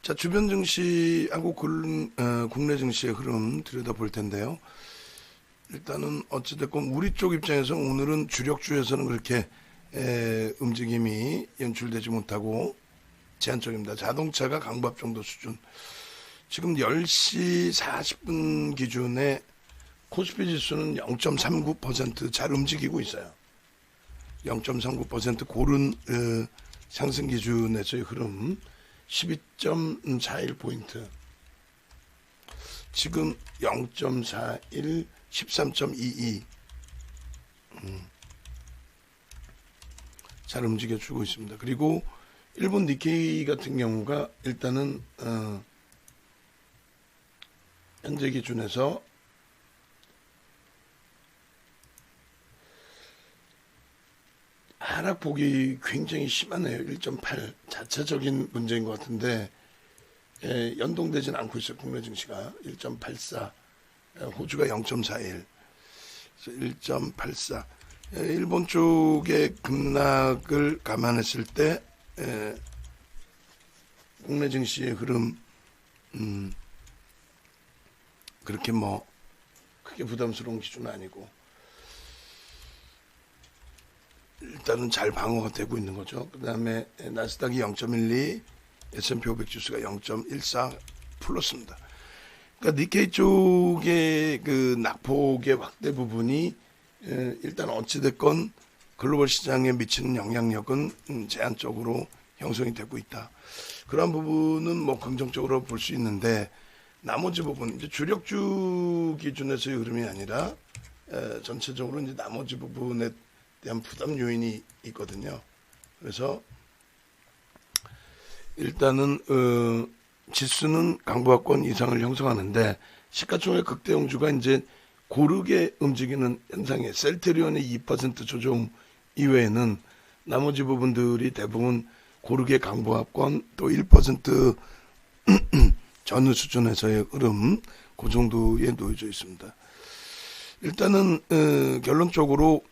자, 주변 증시하고 국내 증시의 흐름 들여다볼 텐데요. 일단은 어찌됐건 우리 쪽 입장에서 오늘은 주력주에서는 그렇게 움직임이 연출되지 못하고 제한적입니다. 자동차가 강보합 정도 수준. 지금 10시 40분 기준에 코스피 지수는 0.39% 잘 움직이고 있어요. 0.39% 고른 상승 기준에서의 흐름 12.41포인트. 지금 0.41, 13.22. 잘 움직여주고 있습니다. 그리고 일본 니케이 같은 경우가 일단은 현재 기준에서 하락폭이 굉장히 심하네요. 1.8 자체적인 문제인 것 같은데 연동되진 않고 있어요. 국내 증시가 1.84, 호주가 0.41, 1.84. 일본 쪽의 급락을 감안했을 때 국내 증시의 흐름 그렇게 뭐 크게 부담스러운 기준은 아니고 일단은 잘 방어가 되고 있는 거죠. 그 다음에 나스닥이 0.12, S&P 500 지수가 0.14 플러스입니다. 그러니까 니케이 쪽의 그 낙폭의 확대 부분이 일단 어찌됐건 글로벌 시장에 미치는 영향력은 제한적으로 형성이 되고 있다. 그런 부분은 뭐 긍정적으로 볼 수 있는데 나머지 부분, 이제 주력주 기준에서의 흐름이 아니라 전체적으로 이제 나머지 부분에 대한 부담 요인이 있거든요. 그래서 일단은 지수는 강보합권 이상을 형성하는데 시가총액 극대형주가 이제 고르게 움직이는 현상에 셀트리온의 2% 조정 이외에는 나머지 부분들이 대부분 고르게 강보합권 또 1% 전후 수준에서의 흐름 그 정도에 놓여져 있습니다. 일단은 결론적으로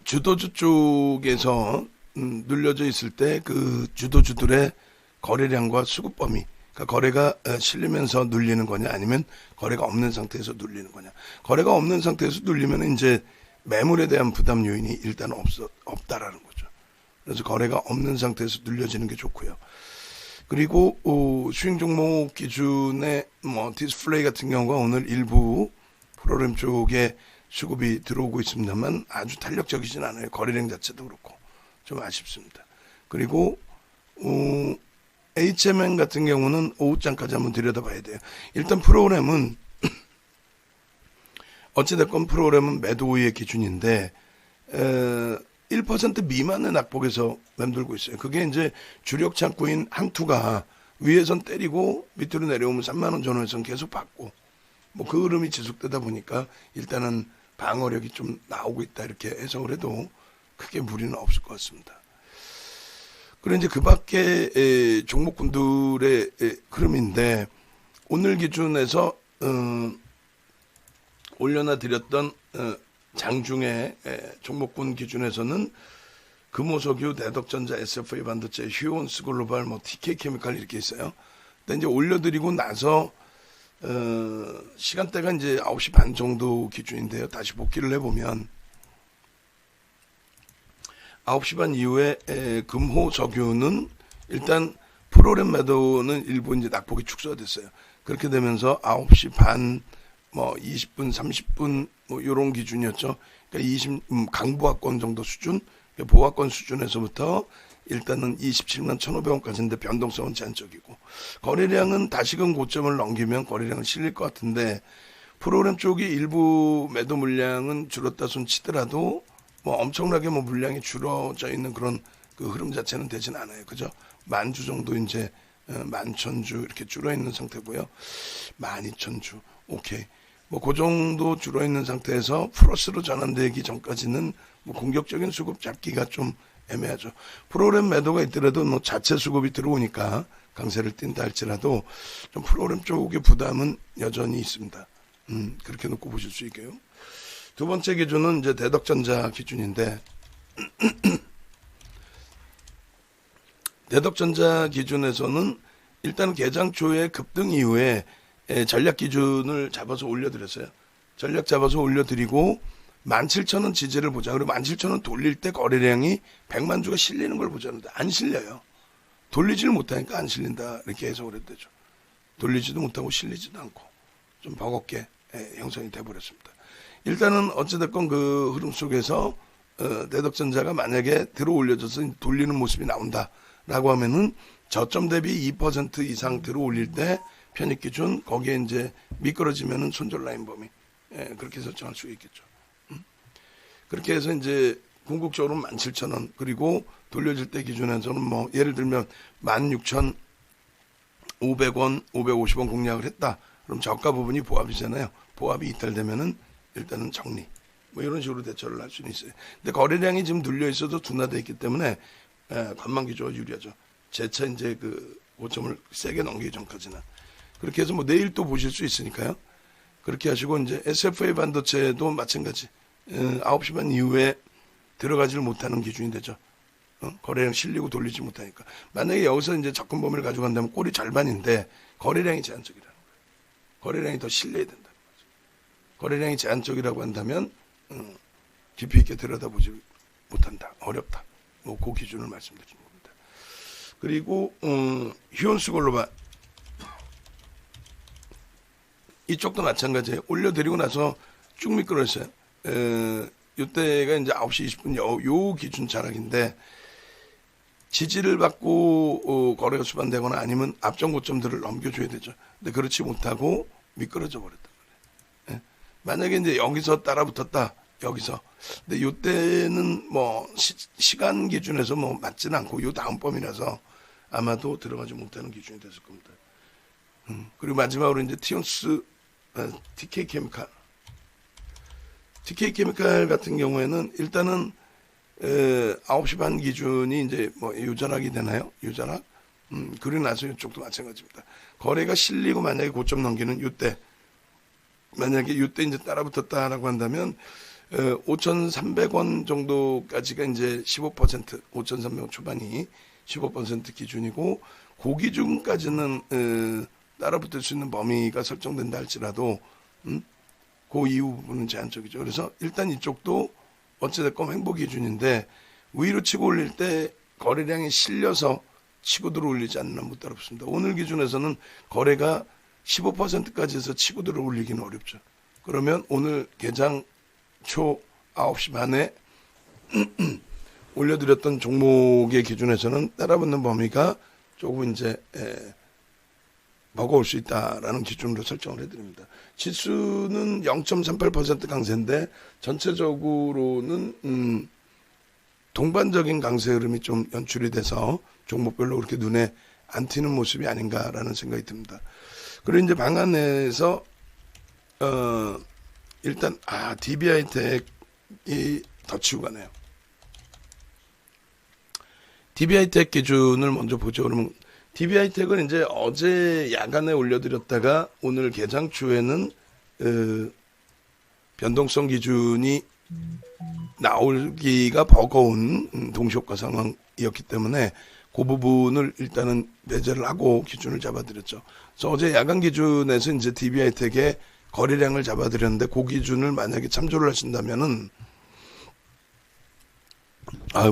주도주 쪽에서 눌려져 있을 때 그 주도주들의 거래량과 수급 범위, 그러니까 거래가 실리면서 눌리는 거냐 아니면 거래가 없는 상태에서 눌리는 거냐. 거래가 없는 상태에서 눌리면 이제 매물에 대한 부담 요인이 일단 없다라는 거죠. 그래서 거래가 없는 상태에서 눌려지는 게 좋고요. 그리고 수익 종목 기준의 뭐 디스플레이 같은 경우가 오늘 일부 프로그램 쪽에 수급이 들어오고 있습니다만 아주 탄력적이진 않아요. 거래량 자체도 그렇고 좀 아쉽습니다. 그리고 HMN 같은 경우는 오후장까지 한번 들여다봐야 돼요. 일단 프로그램은 어찌됐건 프로그램은 매도 우위의 기준인데 1% 미만의 낙폭에서 맴돌고 있어요. 그게 이제 주력 창구인 항투가 위에선 때리고 밑으로 내려오면 3만 원 전후에선 계속 받고 뭐 그 흐름이 지속되다 보니까 일단은 방어력이 좀 나오고 있다 이렇게 해석을 해도 크게 무리는 없을 것 같습니다. 그리고 이제 그 밖에 종목군들의 흐름인데 오늘 기준에서 올려놔 드렸던 장중에 종목군 기준에서는 금호석유, 대덕전자, SFA 반도체, 휴온스 글로벌, 뭐 TK케미칼 이렇게 있어요. 근데 이제 올려드리고 나서 시간대가 이제 9시 반 정도 기준인데요. 다시 복귀를 해보면 9시 반 이후에 금호석유는 일단 프로그램 매도는 일부 이제 낙폭이 축소됐어요. 그렇게 되면서 9시 반, 뭐 20분, 30분 뭐 이런 기준이었죠. 그러니까 강보합권 정도 수준, 보합권 수준에서부터 일단은 27만 1,500원까지인데 변동성은 제한적이고 거래량은 다시금 고점을 넘기면 거래량은 실릴 것 같은데 프로그램 쪽이 일부 매도 물량은 줄었다 손 치더라도 뭐 엄청나게 뭐 물량이 줄어져 있는 그런 그 흐름 자체는 되진 않아요. 그죠? 10,000주 정도 이제 11,000주 이렇게 줄어 있는 상태고요. 12,000주. 오케이. 뭐 그 정도 줄어 있는 상태에서 플러스로 전환되기 전까지는 뭐 공격적인 수급 잡기가 좀 애매하죠. 프로그램 매도가 있더라도 뭐 자체 수급이 들어오니까 강세를 띈다 할지라도 좀 프로그램 쪽의 부담은 여전히 있습니다. 그렇게 놓고 보실 수 있게요. 두 번째 기준은 이제 대덕전자 기준인데 대덕전자 기준에서는 일단 개장 초에 급등 이후에 전략 기준을 잡아서 올려드렸어요. 전략 잡아서 올려드리고 17,000원 지지를 보자. 그리고 17,000원 돌릴 때 거래량이 100만 주가 실리는 걸 보자는데 안 실려요. 돌리지를 못하니까 안 실린다 이렇게 해석을 해도 되죠. 돌리지도 못하고 실리지도 않고 좀 버겁게 형성이 돼버렸습니다. 일단은 어찌됐건 그 흐름 속에서 대덕전자가 만약에 들어 올려져서 돌리는 모습이 나온다라고 하면은 저점 대비 2% 이상 들어 올릴 때 편입 기준 거기에 이제 미끄러지면은 손절 라인 범위 그렇게 설정할 수 있겠죠. 그렇게 해서 이제 궁극적으로 17,000원 그리고 돌려질 때 기준에서는 뭐 예를 들면 16,500원, 550원 공략을 했다. 그럼 저가 부분이 보합이잖아요. 보합이 이탈되면은 일단은 정리. 뭐 이런 식으로 대처를 할 수는 있어요. 근데 거래량이 지금 눌려 있어도 둔화되어 있기 때문에 관망 기조가 유리하죠. 재차 이제 그 고점을 세게 넘기기 전까지는. 그렇게 해서 뭐 내일 또 보실 수 있으니까요. 그렇게 하시고 이제 SFA 반도체도 마찬가지. 9시 반 이후에 들어가지를 못하는 기준이 되죠. 거래량 실리고 돌리지 못하니까. 만약에 여기서 이제 접근 범위를 가져간다면 꼴이 절반인데 거래량이 제한적이라는 거예요. 거래량이 더 실려야 된다는 거죠. 거래량이 제한적이라고 한다면 깊이 있게 들여다보지 못한다. 어렵다. 뭐 그 기준을 말씀드리는 겁니다. 그리고 휴온수 글로벌 이쪽도 마찬가지예요. 올려드리고 나서 쭉 미끄러졌어요. 이때가 이제 9시 20분 요 기준 자락인데 지지를 받고 거래가 수반되거나 아니면 앞전 고점들을 넘겨줘야 되죠. 근데 그렇지 못하고 미끄러져 버렸단 말이에요. 만약에 이제 여기서 따라붙었다. 여기서. 근데 요때는 뭐 시간 기준에서 뭐 맞지는 않고 요 다음 범위라서 아마도 들어가지 못하는 기준이 됐을 겁니다. 그리고 마지막으로 이제 TK 케미칼. TK 케미칼 같은 경우에는 일단은 9시 반 기준이 이제 뭐 유자락이 되나요? 유자락? 그리고 나서 이쪽도 마찬가지입니다. 거래가 실리고 만약에 고점 넘기는 이때 만약에 이때 이제 따라붙었다라고 한다면 5,300원 정도까지가 이제 15% 5,300원 초반이 15% 기준이고 그 기준까지는 따라붙을 수 있는 범위가 설정된다 할지라도 그 이후 부분은 제한적이죠. 그래서 일단 이쪽도 어찌됐건 횡보 기준인데 위로 치고 올릴 때 거래량이 실려서 치고 들어 올리지 않는 못 따라붙습니다. 오늘 기준에서는 거래가 15%까지 해서 치고 들어 올리기는 어렵죠. 그러면 오늘 개장 초 9시 반에 올려드렸던 종목의 기준에서는 따라붙는 범위가 조금 이제 버거울 수 있다라는 기준으로 설정을 해드립니다. 지수는 0.38% 강세인데 전체적으로는 동반적인 강세 흐름이 좀 연출이 돼서 종목별로 그렇게 눈에 안 튀는 모습이 아닌가라는 생각이 듭니다. 그리고 이제 방안에서 일단 DB하이텍이 더 치고 가네요. DB하이텍 기준을 먼저 보죠. 그러면 DB하이텍은 이제 어제 야간에 올려드렸다가 오늘 개장 초에는 변동성 기준이 나오기가 버거운 동시효과 상황이었기 때문에 그 부분을 일단은 배제를 하고 기준을 잡아드렸죠. 그래서 어제 야간 기준에서 이제 DB하이텍의 거래량을 잡아드렸는데 그 기준을 만약에 참조를 하신다면은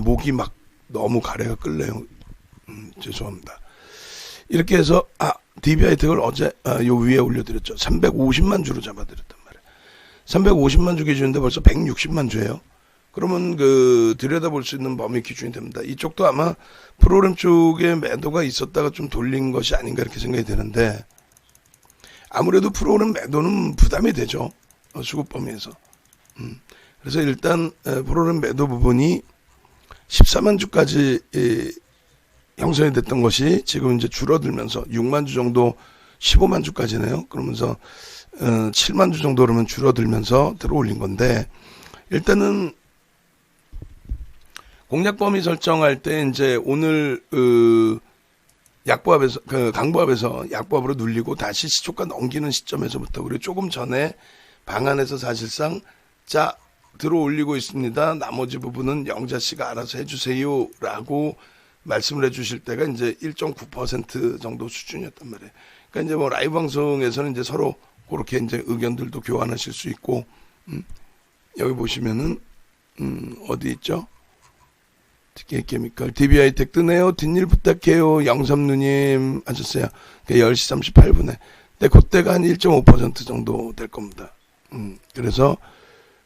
목이 막 너무 가래가 끓네요. 죄송합니다. 이렇게 해서 DB하이텍을 어제 요 위에 올려드렸죠. 350만 주로 잡아드렸단 말이에요. 350만 주 기준인데 벌써 160만 주예요. 그러면 그 들여다볼 수 있는 범위 기준이 됩니다. 이쪽도 아마 프로그램 쪽에 매도가 있었다가 좀 돌린 것이 아닌가 이렇게 생각이 되는데 아무래도 프로그램 매도는 부담이 되죠. 수급 범위에서. 그래서 일단 프로그램 매도 부분이 14만 주까지 형성이 됐던 것이 지금 이제 줄어들면서 6만 주 정도 15만 주까지네요. 그러면서 7만 주 정도 그러면 줄어들면서 들어올린 건데 일단은 공략 범위 설정할 때 이제 오늘 약보합에서 강보합에서 약보합으로 눌리고 다시 시초가 넘기는 시점에서부터 그리고 조금 전에 방안에서 사실상 들어 올리고 있습니다. 나머지 부분은 영자 씨가 알아서 해주세요라고 말씀을 해주실 때가 이제 1.9% 정도 수준이었단 말이에요. 그러니까 이제 뭐 라이브 방송에서는 이제 서로 그렇게 이제 의견들도 교환하실 수 있고, 여기 보시면은, 어디 있죠? 특히 케미컬, DB하이텍 뜨네요. 뒷일 부탁해요. 영삼누님 하셨어요. 10시 38분에. 근데 그때가 한 1.5% 정도 될 겁니다. 그래서,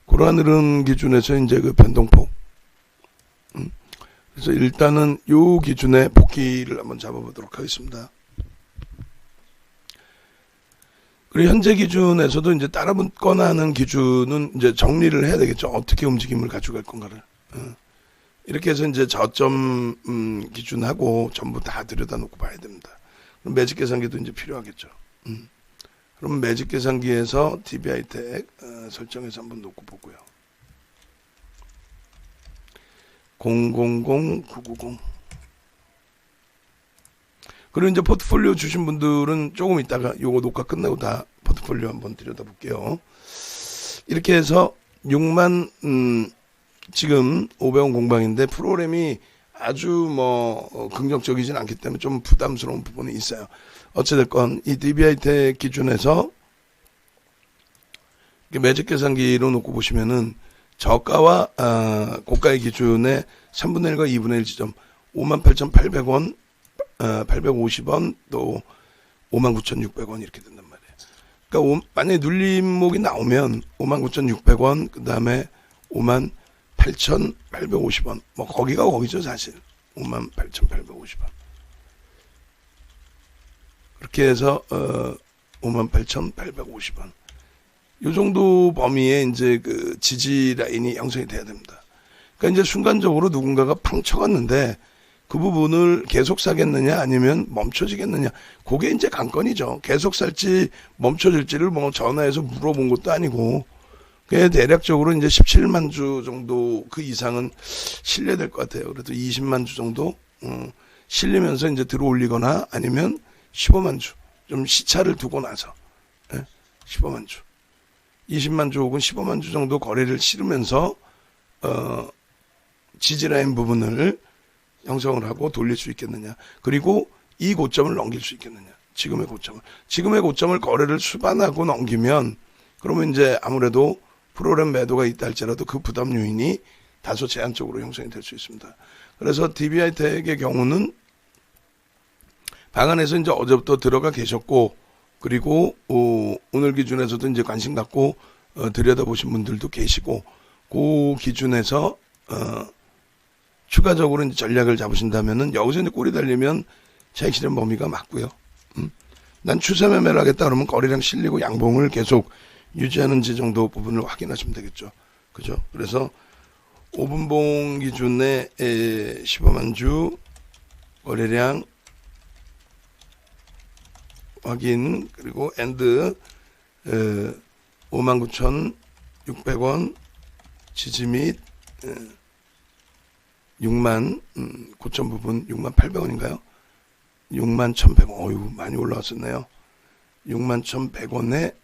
그러한 흐름 기준에서 이제 그 변동폭. 그래서 일단은 요 기준의 복귀를 한번 잡아보도록 하겠습니다. 그리고 현재 기준에서도 이제 따라 붙거나 하는 기준은 이제 정리를 해야 되겠죠. 어떻게 움직임을 가져갈 건가를. 이렇게 해서 이제 저점 기준하고 전부 다 들여다놓고 봐야 됩니다. 그럼 매직 계산기도 이제 필요하겠죠. 그럼 매직 계산기에서 DB하이텍 설정해서 한번 놓고 보고요. 000990. 그리고 이제 포트폴리오 주신 분들은 조금 있다가 요거 녹화 끝나고 다 포트폴리오 한번 들여다볼게요. 이렇게 해서 6만 지금 500원 공방인데 프로그램이 아주 뭐 긍정적이진 않기 때문에 좀 부담스러운 부분이 있어요. 어찌됐건 이 DB하이텍 기준에서 매직 계산기로 놓고 보시면은 저가와 고가의 기준의 3분의 1과 2분의 1 지점 58,800원 850원 또 59,600원 이렇게 된단 말이에요. 그러니까 만약에 눌림목이 나오면 59,600원 그 다음에 58,850원 뭐 거기가 거기죠 사실. 58,850원 그렇게 해서 58,850원 요 정도 범위에 이제 그 지지 라인이 형성이 돼야 됩니다. 그러니까 이제 순간적으로 누군가가 팡 쳐갔는데 그 부분을 계속 사겠느냐 아니면 멈춰지겠느냐 그게 이제 관건이죠. 계속 살지 멈춰질지를 뭐 전화해서 물어본 것도 아니고 그게 대략적으로 이제 17만 주 정도 그 이상은 실려될 것 같아요. 그래도 20만 주 정도 실리면서 이제 들어올리거나 아니면 15만 주 좀 시차를 두고 나서 15만 주 20만 주 혹은 15만 주 정도 거래를 치르면서 지지라인 부분을 형성을 하고 돌릴 수 있겠느냐. 그리고 이 고점을 넘길 수 있겠느냐. 지금의 고점을 거래를 수반하고 넘기면 그러면 이제 아무래도 프로그램 매도가 있다 할지라도 그 부담 요인이 다소 제한적으로 형성이 될 수 있습니다. 그래서 DB하이텍의 경우는 방안에서 이제 어제부터 들어가 계셨고 그리고 오늘 기준에서도 이제 관심 갖고 들여다보신 분들도 계시고 그 기준에서 추가적으로 이제 전략을 잡으신다면은 여기서 이제 꼬리 달리면 차익 실현 범위가 맞고요. 난 추세 매매를 하겠다 그러면 거래량 실리고 양봉을 계속 유지하는지 정도 부분을 확인하시면 되겠죠. 그죠? 그래서 5분봉 기준의 15만 주 거래량 확인 그리고 엔드 59,600원 지지 및 6만 고점 부분 68,000원인가요? 61,100원 어휴 많이 올라왔었네요. 61,100원의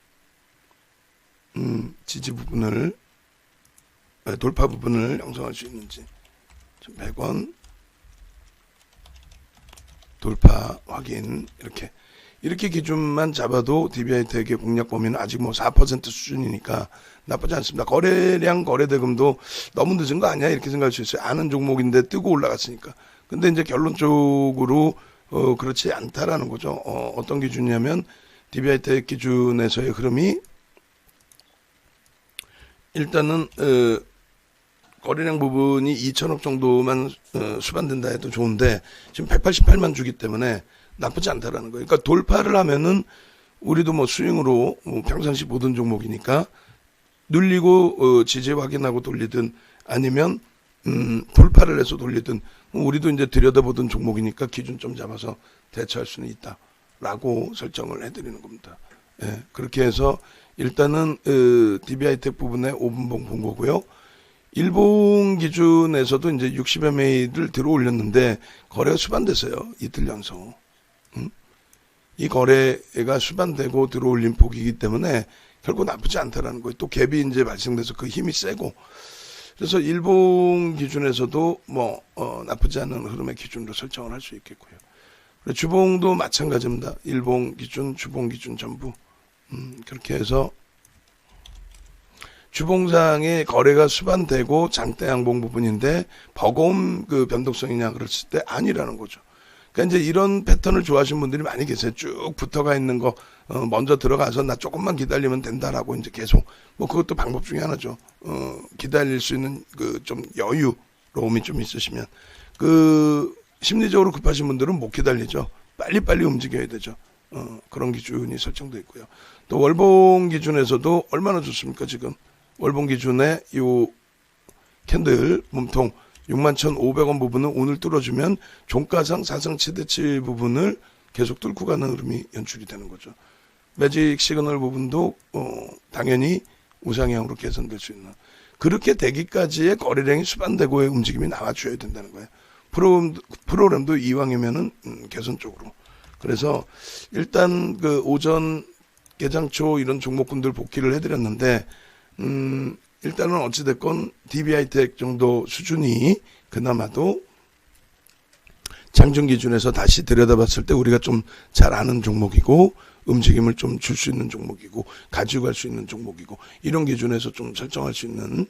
지지 부분을 돌파 부분을 형성할 수 있는지 1,100원 돌파 확인 이렇게 기준만 잡아도 DB하이텍의 공략 범위는 아직 뭐 4% 수준이니까 나쁘지 않습니다. 거래량 거래대금도 너무 늦은 거 아니야 이렇게 생각할 수 있어요. 아는 종목인데 뜨고 올라갔으니까. 근데 이제 결론적으로 그렇지 않다라는 거죠. 어떤 기준이냐면 DB하이텍 기준에서의 흐름이 일단은 거래량 부분이 2천억 정도만 수반된다 해도 좋은데 지금 188만 주기 때문에 나쁘지 않다라는 거예요. 그러니까 돌파를 하면은 우리도 뭐 스윙으로 평상시 보던 종목이니까 눌리고 지지 확인하고 돌리든 아니면 돌파를 해서 돌리든 우리도 이제 들여다보던 종목이니까 기준점 잡아서 대처할 수는 있다라고 설정을 해드리는 겁니다. 예, 그렇게 해서 일단은 DB하이텍 부분에 5분봉 본 거고요. 일본 기준에서도 이제 60MA를 들어 올렸는데 거래가 수반됐어요. 이틀 연속. 이 거래가 수반되고 들어올린 폭이기 때문에 결국 나쁘지 않다라는 거예요. 또 갭이 이제 발생돼서 그 힘이 세고 그래서 일본 기준에서도 뭐 나쁘지 않은 흐름의 기준으로 설정을 할 수 있겠고요. 그리고 주봉도 마찬가지입니다. 일본 기준, 주봉 기준 전부 그렇게 해서 주봉상의 거래가 수반되고 장대 양봉 부분인데 버거운 그 변동성이냐 그랬을 때 아니라는 거죠. 그러니까 이제 이런 패턴을 좋아하시는 분들이 많이 계세요. 쭉 붙어가 있는 거 먼저 들어가서 나 조금만 기다리면 된다라고 이제 계속 뭐 그것도 방법 중에 하나죠. 기다릴 수 있는 그 좀 여유로움이 좀 있으시면 그 심리적으로 급하신 분들은 못 기다리죠. 빨리빨리 움직여야 되죠. 그런 기준이 설정되어 있고요. 또 월봉 기준에서도 얼마나 좋습니까? 지금 월봉 기준에 요 캔들 몸통 61,500원 부분은 오늘 뚫어주면 종가상 사상 최대치 부분을 계속 뚫고 가는 흐름이 연출이 되는 거죠. 매직 시그널 부분도 당연히 우상향으로 개선될 수 있는 그렇게 되기까지의 거래량이 수반되고의 움직임이 나와줘야 된다는 거예요. 프로그램도 이왕이면은 개선 쪽으로. 그래서 일단 그 오전 개장초 이런 종목군들 복귀를 해드렸는데 일단은 어찌됐건 DBI텍 정도 수준이 그나마도 장중 기준에서 다시 들여다봤을 때 우리가 좀 잘 아는 종목이고 움직임을 좀 줄 수 있는 종목이고 가지고 갈 수 있는 종목이고 이런 기준에서 좀 설정할 수 있는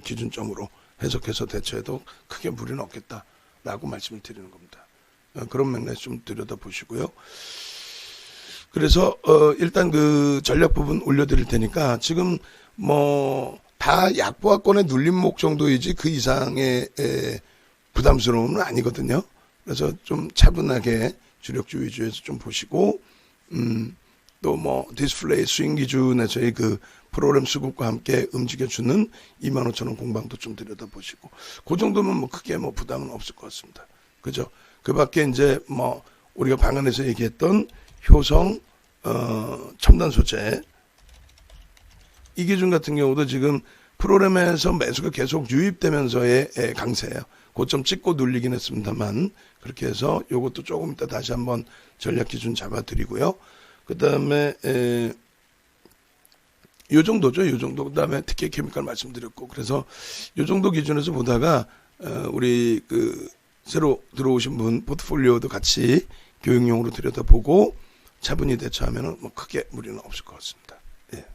기준점으로 해석해서 대처해도 크게 무리는 없겠다라고 말씀을 드리는 겁니다. 그런 맥락에서 좀 들여다보시고요. 그래서 일단 그 전략 부분 올려드릴 테니까 지금 뭐 다 약보합권의 눌림목 정도이지 그 이상의 부담스러움은 아니거든요. 그래서 좀 차분하게 주력주 위주에서 좀 보시고 또 뭐 디스플레이 스윙 기준에서의 그 프로그램 수급과 함께 움직여주는 25,000원 공방도 좀 들여다보시고 그 정도면 뭐 크게 뭐 부담은 없을 것 같습니다. 그죠? 그 밖에 이제 뭐 우리가 방안에서 얘기했던 효성 첨단 소재 이 기준 같은 경우도 지금 프로그램에서 매수가 계속 유입되면서의 강세예요. 고점 찍고 눌리긴 했습니다만 그렇게 해서 요것도 조금 이따 다시 한번 전략 기준 잡아드리고요. 그 다음에 요 정도죠. 요 정도. 그 다음에 특히 케미칼 말씀드렸고 그래서 요 정도 기준에서 보다가 우리 그 새로 들어오신 분 포트폴리오도 같이 교육용으로 들여다보고 차분히 대처하면 뭐 크게 무리는 없을 것 같습니다. 예.